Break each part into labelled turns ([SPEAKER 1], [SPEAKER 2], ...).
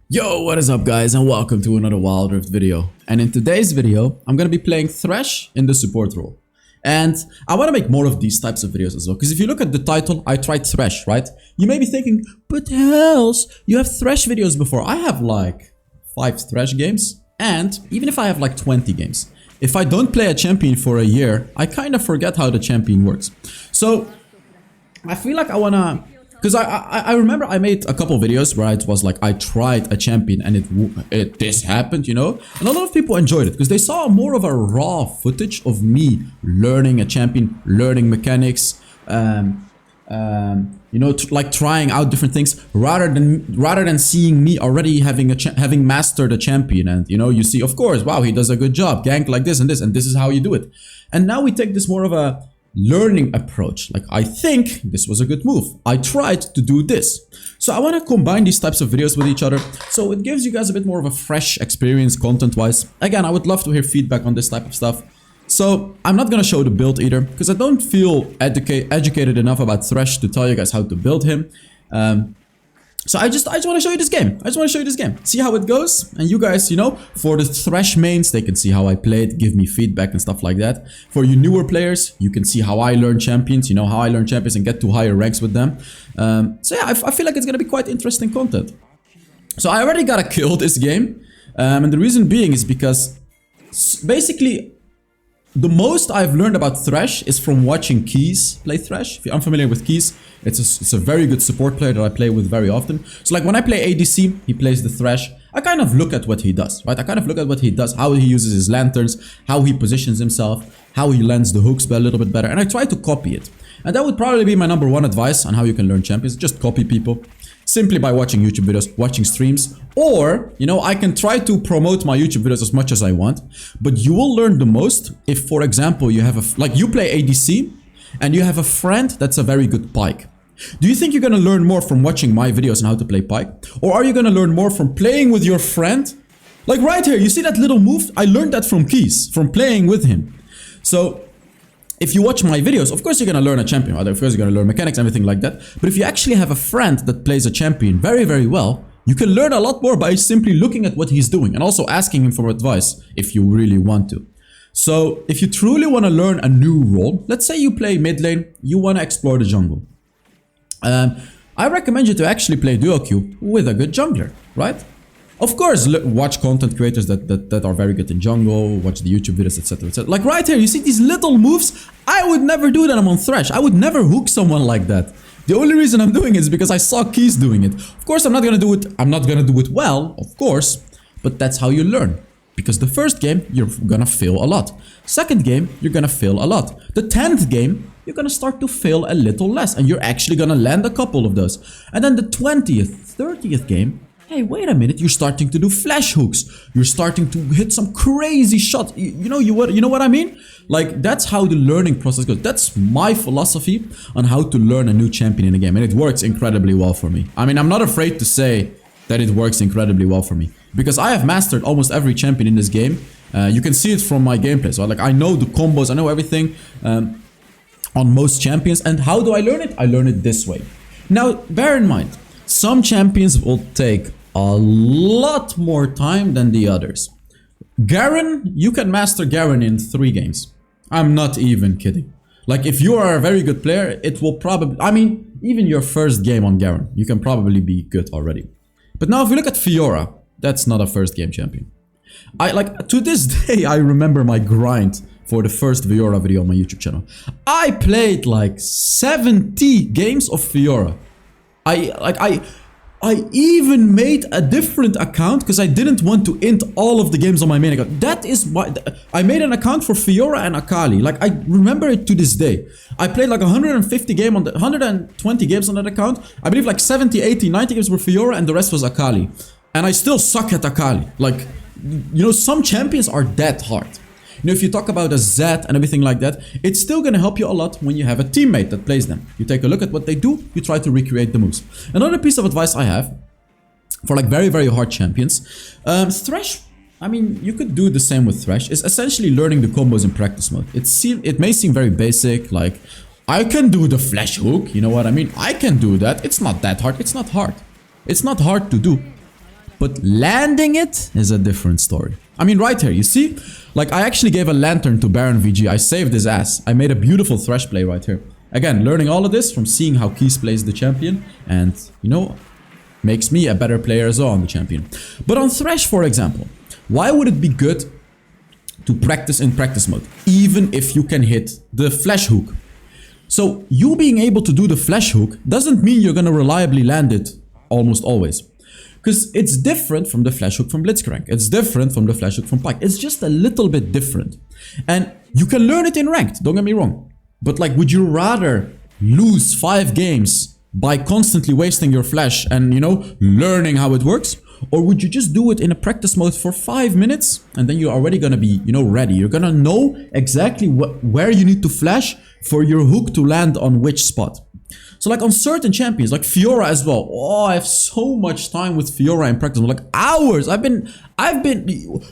[SPEAKER 1] Yo, what is up guys, and welcome to another Wild Rift video. And in today's video, I'm gonna be playing Thresh in the support role. And I want to make more of these types of videos as well, because if you look at the title, I tried Thresh, right? You may be thinking, but Hells, you have Thresh videos before. I have like 5 Thresh games, and even if I have like 20 games, if I don't play a champion for a year, I kind of forget how the champion works. So I feel like I wanna, because I remember I made a couple videos where it was like I tried a champion and this happened, you know, and a lot of people enjoyed it because they saw more of a raw footage of me learning a champion, learning mechanics, you know, like trying out different things rather than seeing me already having mastered a champion. And you know, you see, of course, wow, he does a good job, gank like this, and this is how you do it. And now we take this more of a learning approach. Like, I think this was a good move. I tried to do this. So I want to combine these types of videos with each other, so it gives you guys a bit more of a fresh experience content wise. Again, I would love to hear feedback on this type of stuff. So I'm not gonna show the build either, because I don't feel educated enough about Thresh to tell you guys how to build him. So I just want to show you this game. I just want to show you this game. See how it goes. And you guys, you know, for the Thresh mains, they can see how I played, give me feedback and stuff like that. For you newer players, you can see how I learn champions, you know, how I learn champions and get to higher ranks with them. So yeah, I feel like it's going to be quite interesting content. So I already got a kill this game. And the reason being is because basically the most I've learned about Thresh is from watching Keys play Thresh. If you're unfamiliar with Keys, it's a very good support player that I play with very often. So like when I play ADC, he plays the Thresh. I kind of look at what he does, right? I kind of look at what he does, how he uses his lanterns, how he positions himself, how he lands the hooks a little bit better, and I try to copy it. And that would probably be my #1 advice on how you can learn champions. Just copy people. Simply by watching YouTube videos, watching streams, or, you know, I can try to promote my YouTube videos as much as I want, but you will learn the most if, for example, you have like you play ADC and you have a friend that's a very good Pyke. Do you think you're gonna learn more from watching my videos on how to play Pyke? Or are you gonna learn more from playing with your friend? Like right here, you see that little move? I learned that from Keys, from playing with him. So if you watch my videos, of course you're gonna learn a champion, right? Of course you're gonna learn mechanics, everything like that. But if you actually have a friend that plays a champion very, very well, you can learn a lot more by simply looking at what he's doing and also asking him for advice if you really want to. So if you truly want to learn a new role, let's say you play mid lane, you want to explore the jungle. I recommend you to actually play duo queue with a good jungler, right? Of course, watch content creators that are very good in jungle, watch the YouTube videos, etc, etc. Like right here, you see these little moves? I would never do that on Thresh. I would never hook someone like that. The only reason I'm doing it is because I saw Keys doing it. Of course, I'm not gonna do it well, of course, but that's how you learn. Because the first game, you're gonna fail a lot. Second game, you're gonna fail a lot. The 10th game, you're gonna start to fail a little less, and you're actually gonna land a couple of those. And then the 20th, 30th game, hey, wait a minute, you're starting to do flash hooks. You're starting to hit some crazy shots. You know what I mean? Like, that's how the learning process goes. That's my philosophy on how to learn a new champion in a game. And it works incredibly well for me. I mean, I'm not afraid to say that it works incredibly well for me. Because I have mastered almost every champion in this game. You can see it from my gameplay. So, like, I know the combos, I know everything on most champions. And how do I learn it? I learn it this way. Now, bear in mind, some champions will take a lot more time than the others. Garen, you can master Garen in 3 games. I'm not even kidding. Like, if you are a very good player, it will probably, I mean, even your first game on Garen, you can probably be good already. But now if you look at Fiora, that's not a first game champion. To this day, I remember my grind for the first Fiora video on my YouTube channel. I played like 70 games of Fiora. I even made a different account because I didn't want to int all of the games on my main account. That is why I made an account for Fiora and Akali. Like, I remember it to this day. I played like 120 games on that account. I believe like 70, 80, 90 games were Fiora and the rest was Akali. And I still suck at Akali. Like, you know, some champions are that hard. You know, if you talk about a Zed and everything like that, it's still gonna help you a lot when you have a teammate that plays them. You take a look at what they do, you try to recreate the moves. Another piece of advice I have for like very, very hard champions, Thresh, I mean, you could do the same with Thresh, is essentially learning the combos in practice mode. It may seem very basic, like, I can do the flash hook, you know what I mean? I can do that, it's not that hard, it's not hard. It's not hard to do. But landing it is a different story. I mean, right here, you see? Like, I actually gave a lantern to Baron VG. I saved his ass. I made a beautiful Thresh play right here. Again, learning all of this from seeing how Keys plays the champion. And, you know, makes me a better player as well on the champion. But on Thresh, for example, why would it be good to practice in practice mode? Even if you can hit the flash hook. So, you being able to do the flash hook doesn't mean you're gonna reliably land it almost always. Because it's different from the flash hook from Blitzcrank. It's different from the flash hook from Pyke. It's just a little bit different. And you can learn it in ranked, don't get me wrong. But like, would you rather lose 5 games by constantly wasting your flash and, you know, learning how it works? Or would you just do it in a practice mode for 5 minutes and then you're already gonna be, you know, ready. You're gonna know exactly where you need to flash for your hook to land on which spot. So like on certain champions, like Fiora as well. Oh, I have so much time with Fiora in practice. Like hours.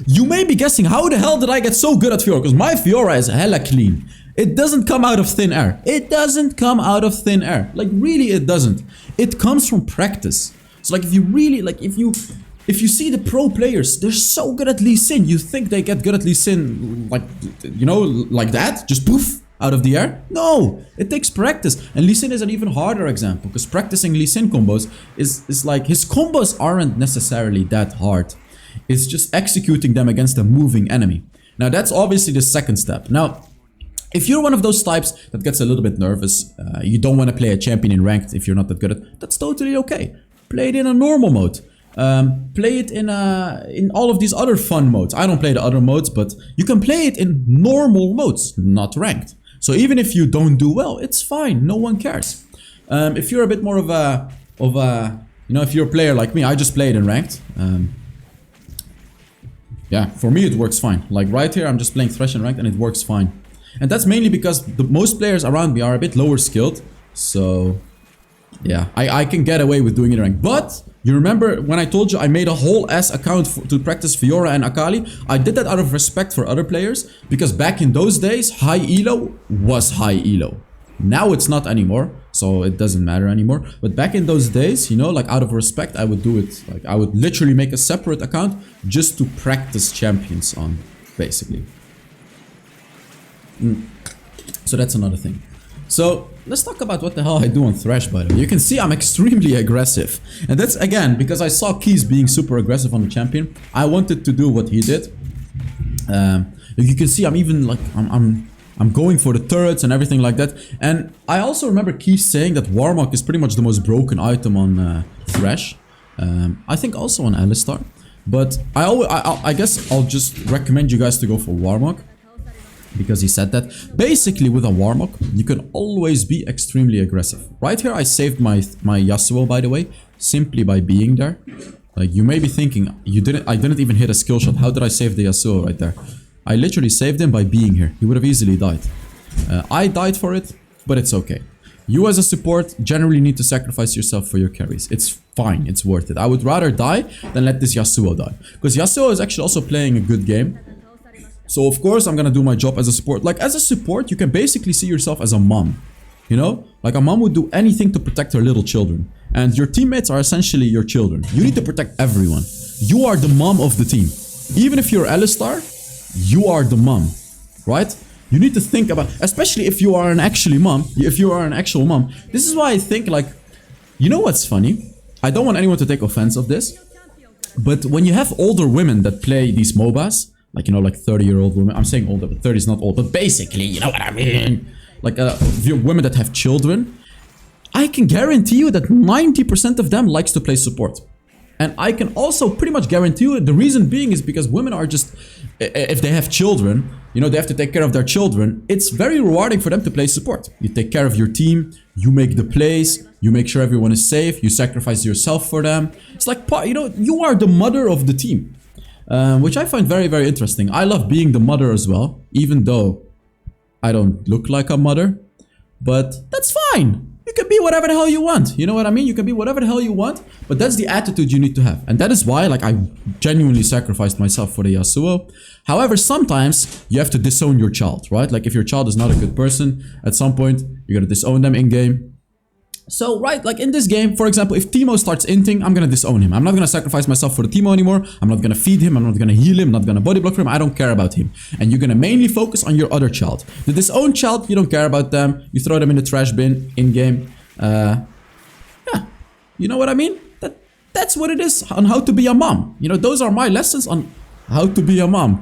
[SPEAKER 1] You may be guessing, how the hell did I get so good at Fiora? Because my Fiora is hella clean. It doesn't come out of thin air. It doesn't come out of thin air. Like really it doesn't. It comes from practice. So like if you really, like if you see the pro players, they're so good at Lee Sin. You think they get good at Lee Sin like, you know, like that? Just poof. Out of the air? No, it takes practice. And Lee Sin is an even harder example because practicing Lee Sin combos is like, his combos aren't necessarily that hard. It's just executing them against a moving enemy. Now that's obviously the second step. Now, if you're one of those types that gets a little bit nervous, you don't want to play a champion in ranked if you're not that good at it, that's totally okay. Play it in a normal mode. Play it in all of these other fun modes. I don't play the other modes, but you can play it in normal modes, not ranked. So even if you don't do well, it's fine. No one cares. If you're a bit more of a, you know, if you're a player like me, I just play it in ranked. Yeah, for me it works fine. Like right here, I'm just playing Thresh in ranked and it works fine. And that's mainly because most players around me are a bit lower skilled. So yeah, I can get away with doing it in ranked. But you remember when I told you I made a whole ass account to practice Fiora and Akali? I did that out of respect for other players, because back in those days, high elo was high elo. Now it's not anymore, so it doesn't matter anymore. But back in those days, you know, like out of respect, I would do it. Like I would literally make a separate account just to practice champions on, basically. So that's another thing. So let's talk about what the hell I do on Thresh, by the way. You can see I'm extremely aggressive. And that's, again, because I saw Keys being super aggressive on the champion. I wanted to do what he did. You can see I'm even like, I'm going for the turrets and everything like that. And I also remember Keys saying that Warmog is pretty much the most broken item on Thresh. I think also on Alistar. But I guess I'll just recommend you guys to go for Warmog, because he said that. Basically with a Warmog, you can always be extremely aggressive. Right here I saved my Yasuo, by the way, simply by being there. Like you may be thinking, I didn't even hit a skill shot. How did I save the Yasuo right there? I literally saved him by being here. He would have easily died. I died for it, but it's okay. You as a support generally need to sacrifice yourself for your carries. It's fine, it's worth it. I would rather die than let this Yasuo die, because Yasuo is actually also playing a good game. So of course I'm gonna do my job as a support. Like as a support, you can basically see yourself as a mom. You know? Like a mom would do anything to protect her little children. And your teammates are essentially your children. You need to protect everyone. You are the mom of the team. Even if you're Alistar, you are the mom. Right? You need to think about, especially if you are an actual mom. If you are an actual mom. This is why I think, like, you know what's funny? I don't want anyone to take offense of this. But when you have older women that play these MOBAs, like, you know, like 30-year-old women. I'm saying older, but 30 is not old. But basically, you know what I mean. Like women that have children. I can guarantee you that 90% of them likes to play support. And I can also pretty much guarantee you, the reason being is because women are just, if they have children, you know, they have to take care of their children. It's very rewarding for them to play support. You take care of your team, you make the plays, you make sure everyone is safe, you sacrifice yourself for them. It's like, you know, you are the mother of the team. Which I find very, very interesting. I love being the mother as well, even though I don't look like a mother. But that's fine. You can be whatever the hell you want. You know what I mean? You can be whatever the hell you want. But that's the attitude you need to have. And that is why, like, I genuinely sacrificed myself for the Yasuo. However, sometimes you have to disown your child, right? Like, if your child is not a good person, at some point, you're gonna disown them in-game. So, right, like in this game, for example, if Teemo starts inting, I'm gonna disown him. I'm not gonna sacrifice myself for the Teemo anymore. I'm not gonna feed him. I'm not gonna heal him. I'm not gonna body block for him. I don't care about him. And you're gonna mainly focus on your other child. The disowned child, you don't care about them. You throw them in the trash bin in-game. Yeah, you know what I mean? That's what it is on how to be a mom. You know, those are my lessons on how to be a mom.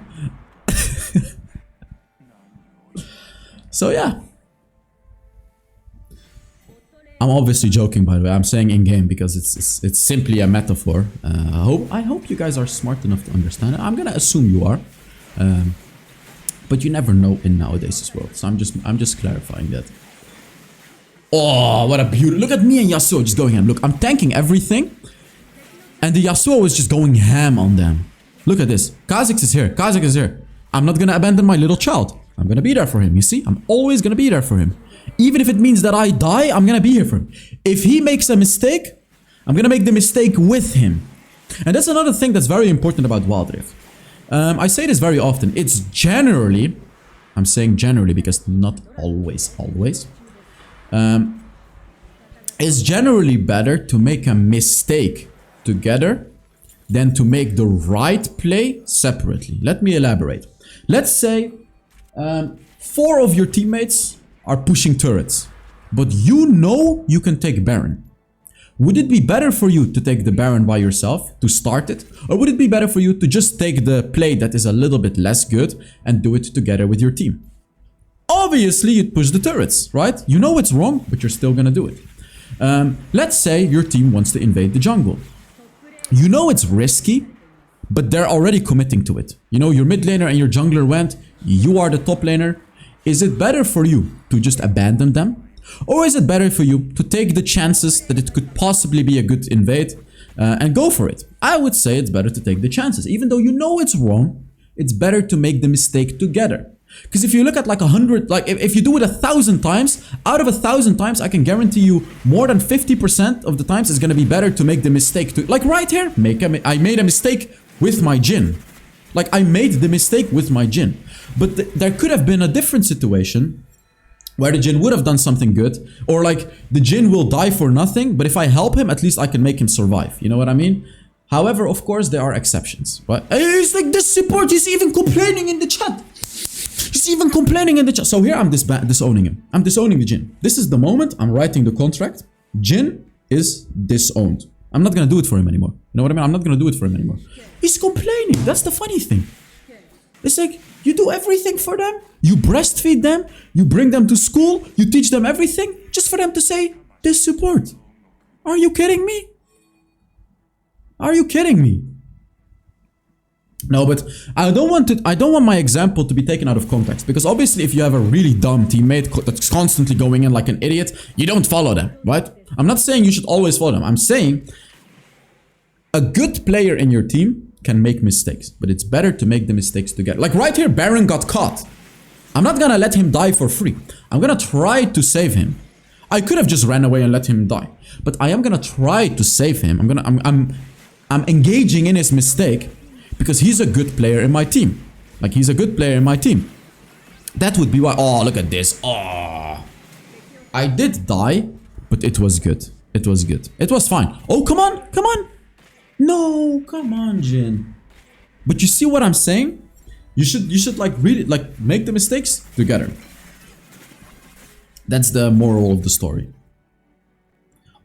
[SPEAKER 1] So, yeah. I'm obviously joking, by the way. I'm saying in-game because it's simply a metaphor. I hope you guys are smart enough to understand it. I'm gonna assume you are, but you never know in nowadays world. So I'm just clarifying that. Oh, what a beauty! Look at me and Yasuo just going ham. Look, I'm tanking everything, and the Yasuo was just going ham on them. Look at this. Kha'Zix is here. Kha'Zix is here. I'm not gonna abandon my little child. I'm gonna be there for him. You see, I'm always gonna be there for him. Even if it means that I die, I'm gonna be here for him. If he makes a mistake, I'm gonna make the mistake with him. And that's another thing that's very important about Wild Rift. I say this very often. It's generally, I'm saying generally because not always, it's generally better to make a mistake together than to make the right play separately. Let me elaborate. Let's say 4 of your teammates are pushing turrets, but you know you can take Baron. Would it be better for you to take the Baron by yourself, to start it? Or would it be better for you to just take the play that is a little bit less good and do it together with your team? Obviously, you'd push the turrets, right? You know it's wrong, but you're still gonna do it. Let's say your team wants to invade the jungle. You know it's risky, but they're already committing to it. You know, your mid laner and your jungler went, you are the top laner. Is it better for you to just abandon them? Or is it better for you to take the chances that it could possibly be a good invade and go for it? I would say it's better to take the chances. Even though you know it's wrong, it's better to make the mistake together. Because if you look at like 100, like if you do it 1,000 times, out of 1,000 times, I can guarantee you more than 50% of the times it's going to be better to make the mistake. Like right here, I made a mistake with my Jhin. Like I made the mistake with my Jhin. But there could have been a different situation where the Jhin would have done something good, or like the Jhin will die for nothing, but if I help him, at least I can make him survive. You know what I mean? However, of course, there are exceptions. Right? It's like this support, he's even complaining in the chat. He's even complaining in the chat. So here I'm disowning him. I'm disowning the Jhin. This is the moment I'm writing the contract. Jhin is disowned. I'm not gonna do it for him anymore. You know what I mean? I'm not gonna do it for him anymore. He's complaining. That's the funny thing. It's like, you do everything for them. You breastfeed them. You bring them to school. You teach them everything just for them to say, this support. Are you kidding me? Are you kidding me? No, but I don't want my example to be taken out of context, because obviously if you have a really dumb teammate that's constantly going in like an idiot, you don't follow them, right? I'm not saying you should always follow them. I'm saying a good player in your team can make mistakes, but it's better to make the mistakes together. Like right here, Baron got caught. I'm not gonna let him die for free. I'm gonna try to save him. I could have just ran away and let him die, but I am gonna try to save him. I'm engaging in his mistake because he's a good player in my team. Like he's a good player in my team. That would be why. Oh, look at this. Oh, I did die, but it was good. It was good. It was fine. Oh, come on, come on. No, come on, Jhin. But you see what I'm saying? You should like really like make the mistakes together. That's the moral of the story.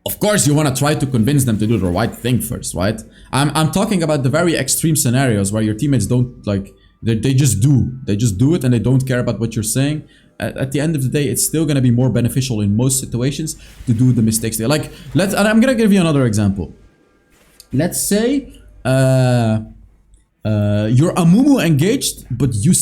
[SPEAKER 1] Of course, you want to try to convince them to do the right thing first, right? I'm talking about the very extreme scenarios where your teammates don't like they just do it and they don't care about what you're saying. At the end of the day, it's still gonna be more beneficial in most situations to do the mistakes there. Like and I'm gonna give you another example. Let's say you're Amumu engaged, but you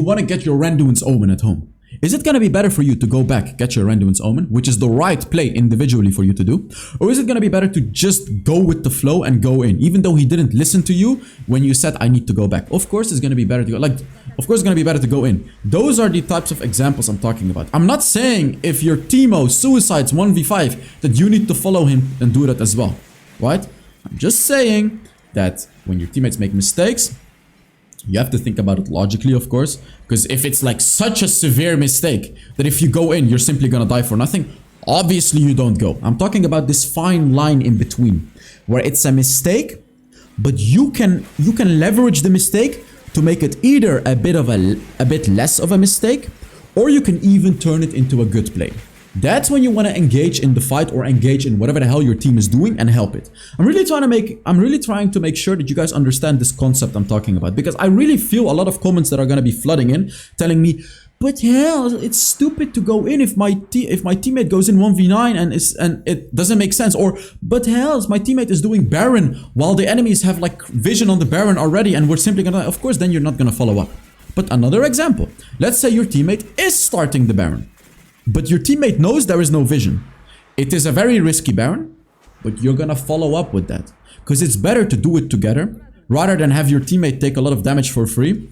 [SPEAKER 1] want to get your Randuin's Omen at home. Is it going to be better for you to go back, get your Randuin's Omen, which is the right play individually for you to do? Or is it going to be better to just go with the flow and go in, even though he didn't listen to you when you said, I need to go back? Of course, it's going to be better to go, of course, it's going to be better to go in. Those are the types of examples I'm talking about. I'm not saying if your Teemo suicides 1v5 that you need to follow him and do that as well, right? I'm just saying that when your teammates make mistakes, you have to think about it logically, of course. Because if it's like such a severe mistake that if you go in, you're simply gonna die for nothing, Obviously you don't go. I'm talking about this fine line in between where it's a mistake, but you can leverage the mistake to make it either a bit less of a mistake, or you can even turn it into a good play. That's when you want to engage in the fight or engage in whatever the hell your team is doing and help it. I'm really trying to make sure that you guys understand this concept I'm talking about, because I really feel a lot of comments that are going to be flooding in telling me, but hell, it's stupid to go in if my teammate goes in 1v9 and it doesn't make sense. Or, but hell, my teammate is doing Baron while the enemies have like vision on the Baron already and we're simply gonna, of course, then you're not gonna follow up. But another example, let's say your teammate is starting the Baron, but your teammate knows there is no vision. It is a very risky Baron, but you're gonna follow up with that. Because it's better to do it together rather than have your teammate take a lot of damage for free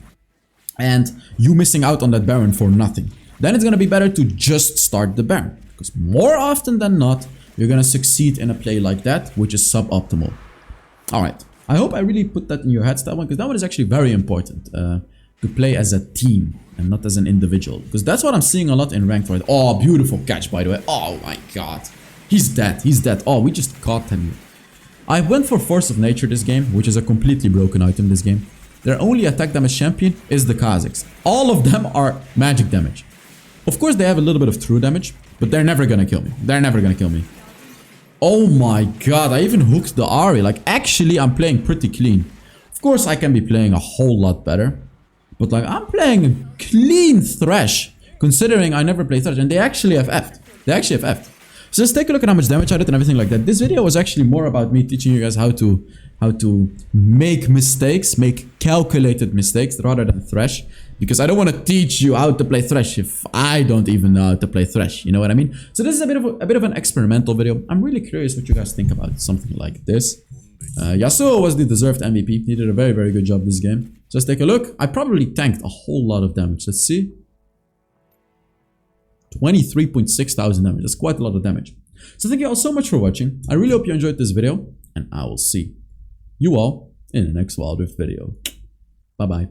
[SPEAKER 1] and you missing out on that Baron for nothing. Then it's gonna be better to just start the Baron. Because more often than not, you're gonna succeed in a play like that, which is suboptimal. Alright, I hope I really put that in your heads, that one, because that one is actually very important. To play as a team and not as an individual. Because that's what I'm seeing a lot in ranked for. Oh, beautiful catch, by the way. Oh my god. He's dead. He's dead. Oh, we just caught him. I went for Force of Nature this game, which is a completely broken item this game. Their only attack damage champion is the Kazakhs. All of them are magic damage. Of course, they have a little bit of true damage, but they're never gonna kill me. They're never gonna kill me. Oh my god, I even hooked the Ahri. Like, actually, I'm playing pretty clean. Of course, I can be playing a whole lot better. But like, I'm playing a clean Thresh, considering I never play Thresh, and they actually have effed. They actually have effed. So let's take a look at how much damage I did and everything like that. This video was actually more about me teaching you guys how to make mistakes, make calculated mistakes rather than Thresh. Because I don't want to teach you how to play Thresh if I don't even know how to play Thresh. You know what I mean? So this is a bit of an experimental video. I'm really curious what you guys think about something like this. Yasuo was the deserved MVP. He did a very, very good job this game. So let's take a look. I probably tanked a whole lot of damage. Let's see. 23.6 thousand damage. That's quite a lot of damage. So thank you all so much for watching. I really hope you enjoyed this video. And I will see you all in the next Wild Rift video. Bye-bye.